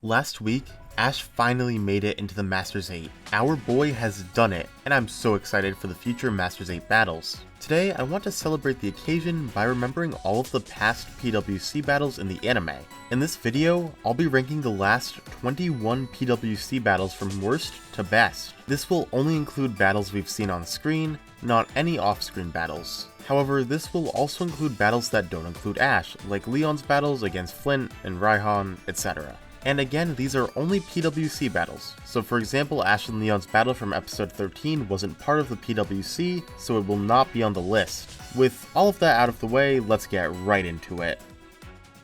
Last week, Ash finally made it into the Masters 8. Our boy has done it, and I'm so excited for the future Masters 8 battles. Today, I want to celebrate the occasion by remembering all of the past PWC battles in the anime. In this video, I'll be ranking the last 21 PWC battles from worst to best. This will only include battles we've seen on screen, not any off-screen battles. However, this will also include battles that don't include Ash, like Leon's battles against Flint and Raihan, etc. And again, these are only PWC battles. So for example, Ash and Leon's battle from episode 13 wasn't part of the PWC, so it will not be on the list. With all of that out of the way, let's get right into it.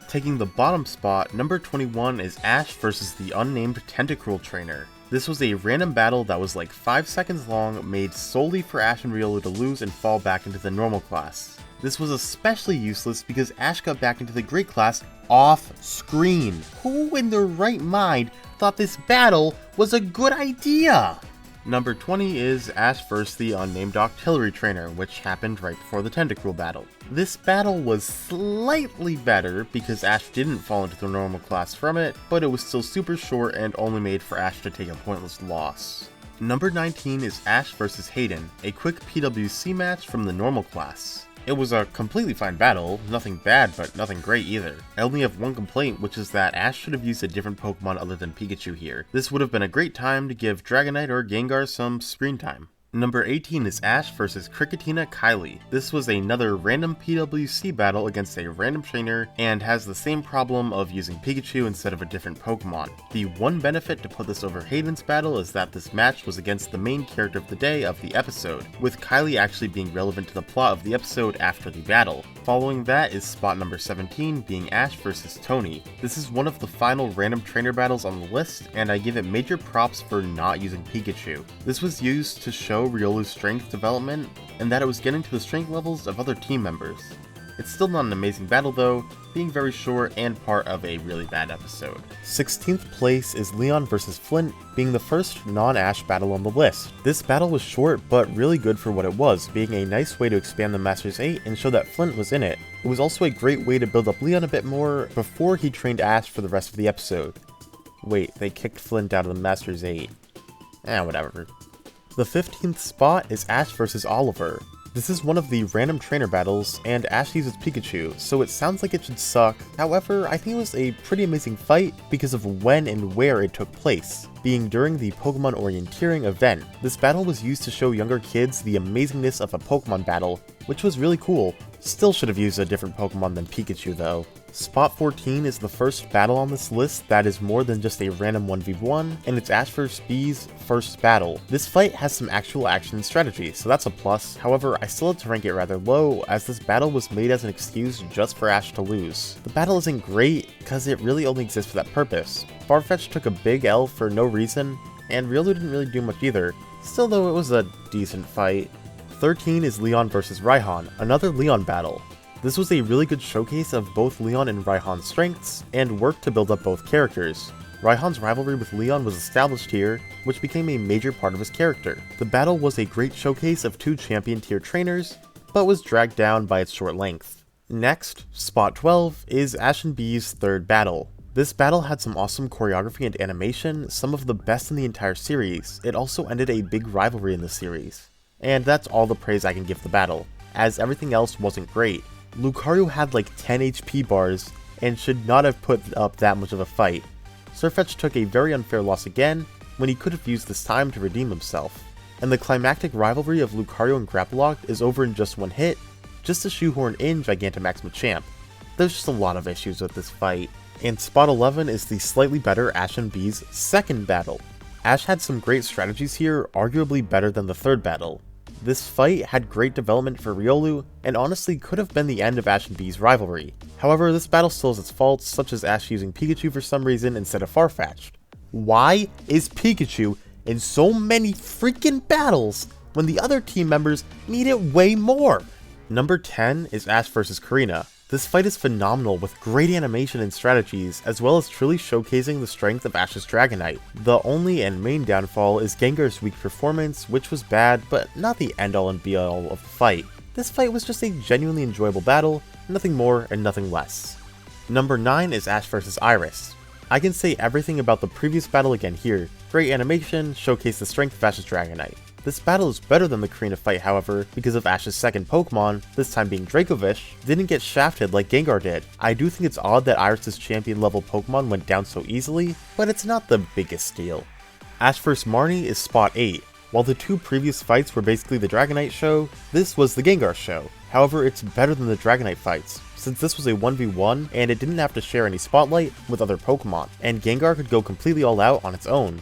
Taking the bottom spot, number 21 is Ash versus the unnamed Tentacruel trainer. This was a random battle that was like 5 seconds long, made solely for Ash and Riolu to lose and fall back into the normal class. This was especially useless because Ash got back into the Great class off-screen. Who in their right mind thought this battle was a good idea? Number 20 is Ash versus the unnamed Octillery trainer, which happened right before the Tentacruel battle. This battle was slightly better because Ash didn't fall into the normal class from it, but it was still super short and only made for Ash to take a pointless loss. Number 19 is Ash versus Hayden, a quick PWC match from the normal class. It was a completely fine battle, nothing bad but nothing great either. I only have one complaint, which is that Ash should have used a different Pokemon other than Pikachu here. This would have been a great time to give Dragonite or Gengar some screen time. Number 18 is Ash versus Cricketina Kylie. This was another random PWC battle against a random trainer and has the same problem of using Pikachu instead of a different Pokemon. The one benefit to put this over Hayden's battle is that this match was against the main character of the day of the episode, with Kylie actually being relevant to the plot of the episode after the battle. Following that is spot number 17 being Ash versus Tony. This is one of the final random trainer battles on the list, and I give it major props for not using Pikachu. This was used to show Riolu's strength development, and that it was getting to the strength levels of other team members. It's still not an amazing battle though, being very short and part of a really bad episode. 16th place is Leon vs Flint, being the first non-Ash battle on the list. This battle was short but really good for what it was, being a nice way to expand the Masters 8 and show that Flint was in it. It was also a great way to build up Leon a bit more before he trained Ash for the rest of the episode. Wait, they kicked Flint out of the Masters 8. Whatever. The 15th spot is Ash vs Oliver. This is one of the random trainer battles, and Ash uses Pikachu, so it sounds like it should suck. However, I think it was a pretty amazing fight because of when and where it took place, being during the Pokemon Orienteering event. This battle was used to show younger kids the amazingness of a Pokemon battle, which was really cool. Still should have used a different Pokemon than Pikachu though. Spot 14 is the first battle on this list that is more than just a random 1v1, and it's Ash vs B's first battle. This fight has some actual action and strategy, so that's a plus. However, I still had to rank it rather low, as this battle was made as an excuse just for Ash to lose. The battle isn't great, because it really only exists for that purpose. Farfetch'd took a big L for no reason, and Riolu didn't really do much either. Still though, it was a decent fight. 13 is Leon vs Raihan, another Leon battle. This was a really good showcase of both Leon and Raihan's strengths, and worked to build up both characters. Raihan's rivalry with Leon was established here, which became a major part of his character. The battle was a great showcase of two champion tier trainers, but was dragged down by its short length. Next, spot 12, is Ash and B's third battle. This battle had some awesome choreography and animation, some of the best in the entire series. It also ended a big rivalry in the series. And that's all the praise I can give the battle, as everything else wasn't great. Lucario had like 10 HP bars and should not have put up that much of a fight. Farfetch'd took a very unfair loss again when he could have used this time to redeem himself. And the climactic rivalry of Lucario and Grapploct is over in just one hit, just to shoehorn in Gigantamax Machamp. There's just a lot of issues with this fight. And spot 11 is the slightly better Ash and B's second battle. Ash had some great strategies here, arguably better than the third battle. This fight had great development for Riolu, and honestly could have been the end of Ash and B's rivalry. However, this battle still has its faults, such as Ash using Pikachu for some reason instead of Farfetch'd. Why is Pikachu in so many freaking battles when the other team members need it way more? Number 10 is Ash vs Karina. This fight is phenomenal with great animation and strategies, as well as truly showcasing the strength of Ash's Dragonite. The only and main downfall is Gengar's weak performance, which was bad, but not the end-all and be-all of the fight. This fight was just a genuinely enjoyable battle, nothing more and nothing less. Number 9 is Ash vs Iris. I can say everything about the previous battle again here. Great animation, showcase the strength of Ash's Dragonite. This battle is better than the Karina fight, however, because of Ash's second Pokemon, this time being Dracovish, didn't get shafted like Gengar did. I do think it's odd that Iris' champion level Pokemon went down so easily, but it's not the biggest deal. Ash vs Marnie is spot 8. While the two previous fights were basically the Dragonite show, this was the Gengar show. However, it's better than the Dragonite fights, since this was a 1v1 and it didn't have to share any spotlight with other Pokemon, and Gengar could go completely all out on its own.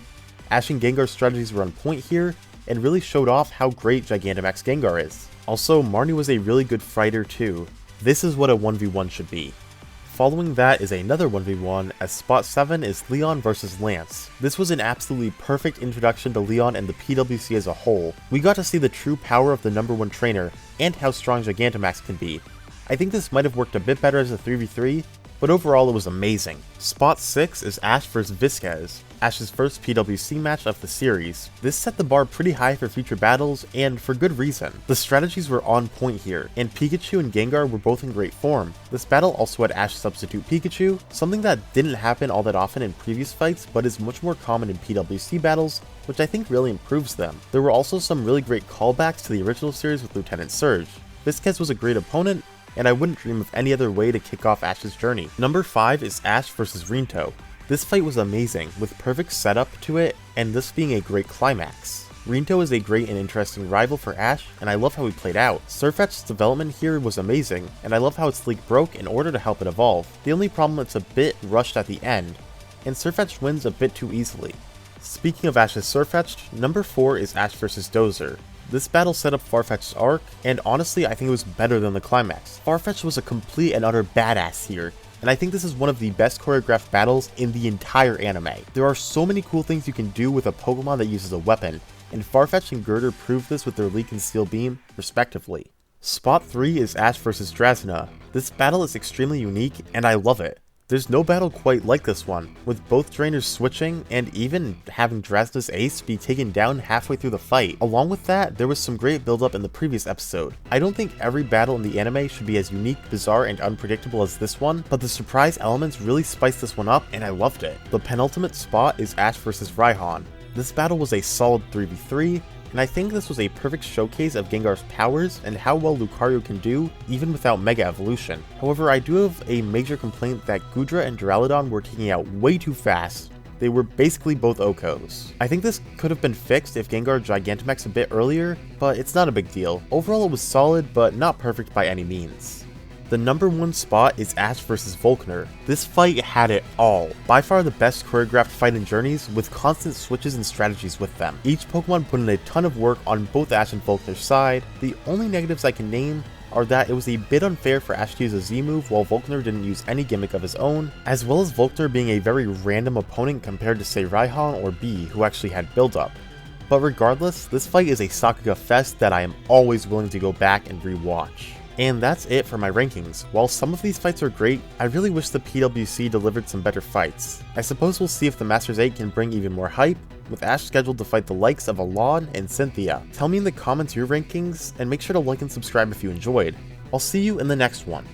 Ash and Gengar's strategies were on point here, and really showed off how great Gigantamax Gengar is. Also, Marnie was a really good fighter too. This is what a 1v1 should be. Following that is another 1v1, as spot 7 is Leon vs Lance. This was an absolutely perfect introduction to Leon and the PWC as a whole. We got to see the true power of the #1 trainer, and how strong Gigantamax can be. I think this might have worked a bit better as a 3v3, but overall it was amazing. Spot 6 is Ash vs Visquez, Ash's first PWC match of the series. This set the bar pretty high for future battles, and for good reason. The strategies were on point here, and Pikachu and Gengar were both in great form. This battle also had Ash substitute Pikachu, something that didn't happen all that often in previous fights, but is much more common in PWC battles, which I think really improves them. There were also some really great callbacks to the original series with Lieutenant Surge. Visquez was a great opponent, and I wouldn't dream of any other way to kick off Ash's journey. Number 5 is Ash vs Rinto. This fight was amazing, with perfect setup to it, and this being a great climax. Rinto is a great and interesting rival for Ash, and I love how he played out. Surfetch's development here was amazing, and I love how its leak broke in order to help it evolve. The only problem, it's a bit rushed at the end, and Surfetch wins a bit too easily. Speaking of Ash's Surfetched, number 4 is Ash vs Dozer. This battle set up Farfetch's arc, and honestly I think it was better than the climax. Farfetch was a complete and utter badass here, and I think this is one of the best choreographed battles in the entire anime. There are so many cool things you can do with a Pokemon that uses a weapon, and Farfetch and Girder proved this with their Leak and Steel Beam, respectively. Spot 3 is Ash vs Drasna. This battle is extremely unique, and I love it. There's no battle quite like this one, with both trainers switching and even having Drasna's ace be taken down halfway through the fight. Along with that, there was some great build up in the previous episode. I don't think every battle in the anime should be as unique, bizarre, and unpredictable as this one, but the surprise elements really spiced this one up and I loved it. The penultimate spot is Ash vs Raihan. This battle was a solid 3v3, and I think this was a perfect showcase of Gengar's powers and how well Lucario can do even without Mega Evolution. However, I do have a major complaint that Goodra and Duraludon were taking out way too fast. They were basically both Okos. I think this could have been fixed if Gengar Gigantamax a bit earlier, but it's not a big deal. Overall it was solid, but not perfect by any means. The number 1 spot is Ash vs Volkner. This fight had it all. By far the best choreographed fight in Journeys, with constant switches and strategies with them. Each Pokemon put in a ton of work on both Ash and Volkner's side. The only negatives I can name are that it was a bit unfair for Ash to use a Z move while Volkner didn't use any gimmick of his own, as well as Volkner being a very random opponent compared to say Raihan or Bee, who actually had build-up. But regardless, this fight is a Sakuga fest that I am always willing to go back and rewatch. And that's it for my rankings. While some of these fights are great, I really wish the PWC delivered some better fights. I suppose we'll see if the Masters 8 can bring even more hype, with Ash scheduled to fight the likes of Alon and Cynthia. Tell me in the comments your rankings, and make sure to like and subscribe if you enjoyed. I'll see you in the next one.